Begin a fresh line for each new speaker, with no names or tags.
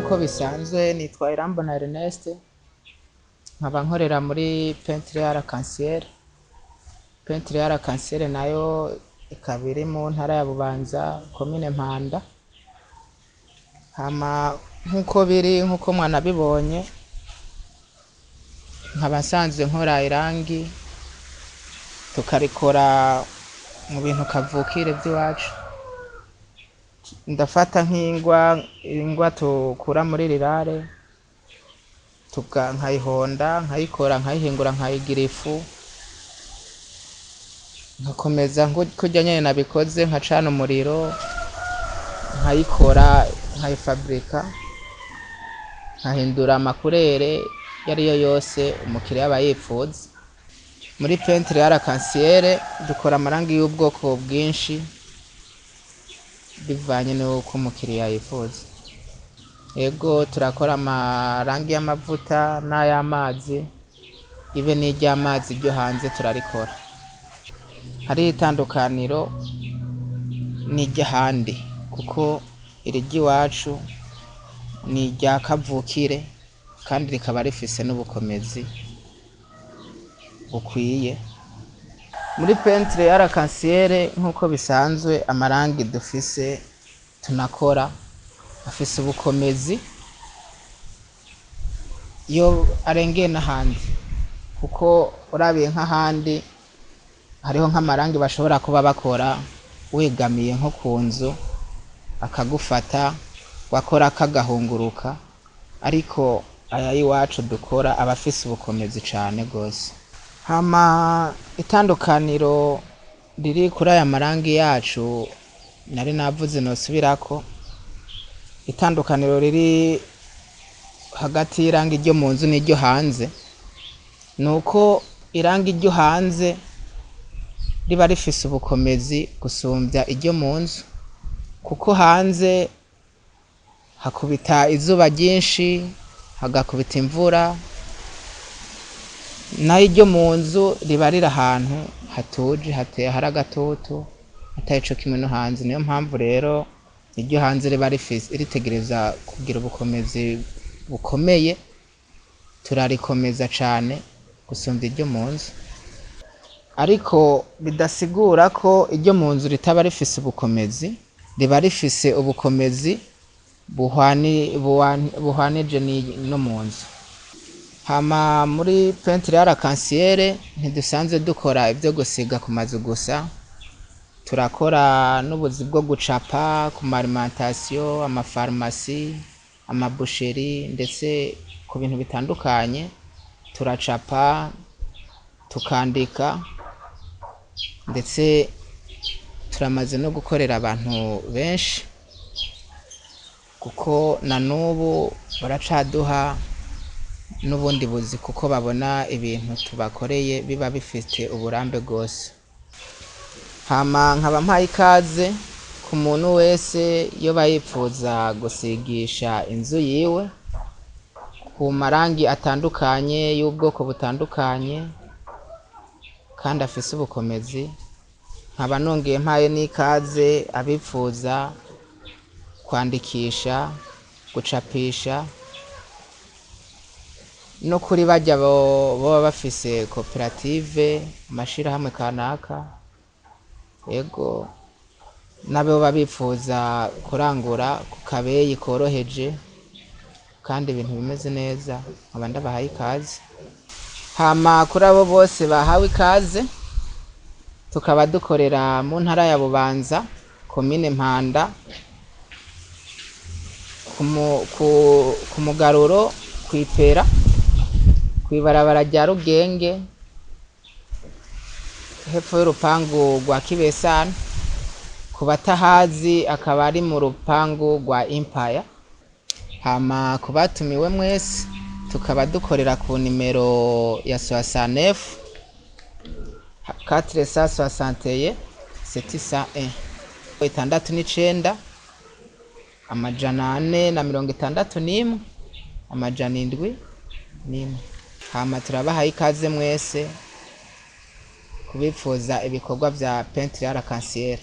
nkuko bisanzwe nitwa Irambona Ernest nkaba nkorera muri Peintre Ciel. Peintre Ciel nayo ikaba iri mu ntara ya Bubanza komine Mpanda. Hama nkuko mwanabibonye nkaba nsanzwe nkora irangi tukarikora mu bintu kavukire by'iwacu. Ndafata nk'ingwa tukura muri rirare nkayihonda nkayikora nkayihingura nkayigira ifu nkakomeza kurya nyene nabikoze nkacana umuriro nkayikora nkayifabrika nkahindura amakurere yariyo yose umukiriya aba yifuza. Muri Peintre Ciel dukora amarangi y'ubwoko bwinshi bivanye n'uko umukiriya yifuza. Ego turakora amarangi y'amavuta n'ay'amazi, ibe n'iry'amazi ryo hanze turarikora. Hari itandukaniro n'iry'ahandi kuko iri ry'iwacu ni irya kavukire kandi rikaba rifise n'ubukomezi bukwiye. Muri Peintre Ciel nkuko bisanzwe amarangi dufise tunakora afise ubukomezi iyo arengeye n'ahandi, kuko urabiye nk'ahandi hariho nk'amarangi bashobora kuba bakora wegamiye nko ku nzu akagufata wakora kagahunguruka, ariko aya iwacu dukora aba afise ubukomezi cane gose. Hama itandukaniro riri kuri aya marangi yacu nari navuze nosubirako. Itandukaniro riri hagati y'irangi ryo mu nzu n'iryo hanze nuko irangi ryo hanze riba rifise ubukomezi gusumbya iryo mu nzu, kuko hanze hakubita izuba ryinshi hagakubita imvura, naho iryo mu nzu riba riri ahantu hatuje hateye hari agatutu atari co kimwe no hanze. Niyo mpamvu rero iryo hanze riba ritegereza kugira ubukomezi bukomeye, turarikomeza cane gusumba iryo mu nzu, ariko bidasigura ko iryo mu nzu ritaba rifise ubukomezi. Riba rifise ubukomezi buhwanije no mu nzu. Hama muri Peintre Ciel ntidusanzwe dukora ibyo gusiga ku mazu gusa, turakora n'ubuzi bwo gucapa ku alimentation, amafarumasi, amabusheri, ndetse ku bintu bitandukanye turacapa tukandika, ndetse turamaze no gukorera abantu benshi kuko na n'ubu baracaduha n'ubundi buzi kuko babona ibintu tubakoreye biba bifite uburambe gose. Hama nkaba mpaye ikaze ku muntu wese iyo bayipfuza gusigisha inzu yiwe ku marangi atandukanye y'ubwoko butandukanye kandi afise ubukomezi. Nkaba nongeye mpaye n'ikaze abipfuza kwandikisha, gucapisha no kuri bajya boba bafise koperative, amashirahamwe kanaka. Ego nabo babipfuza kurangura ku kabeyi koroheje kandi ibintu bimeze neza, nkaba ndabahaye ikaze. Hama kuri abo bose bahawe ikaze, tukaba dukorera mu ntara ya Bubanza komine Mpanda ku mugaruro kwipera kwibarabara rya Rugenge hepfo y'urupangu rwa Kibesani. Ku batahazi akaba ari mu rupangu rwa Empire. Hama ku batumiwe mwese tukaba dukorera ku nimero ya 69 461 701 69 461 701. Hama turabahaye ikaze mwese kubipfuza ibikorwa vya Peintre Ciel.